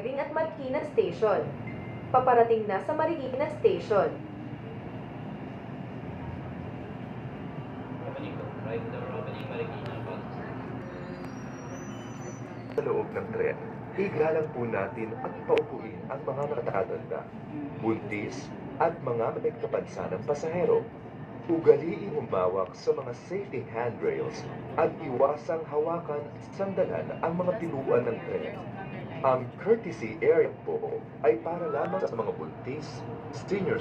arriving at Marikina Station. Paparating na sa Marikina Station. Sa loob ng tren, igalang po natin at paupuin ang mga nakatatanda, buntis at mga may kapansanang pasahero. Ugaliing humawak sa mga safety handrails at iwasang hawakan at sandalan ang mga pinuan ng tren. Ang courtesy area po ay para lamang sa mga buntis, senior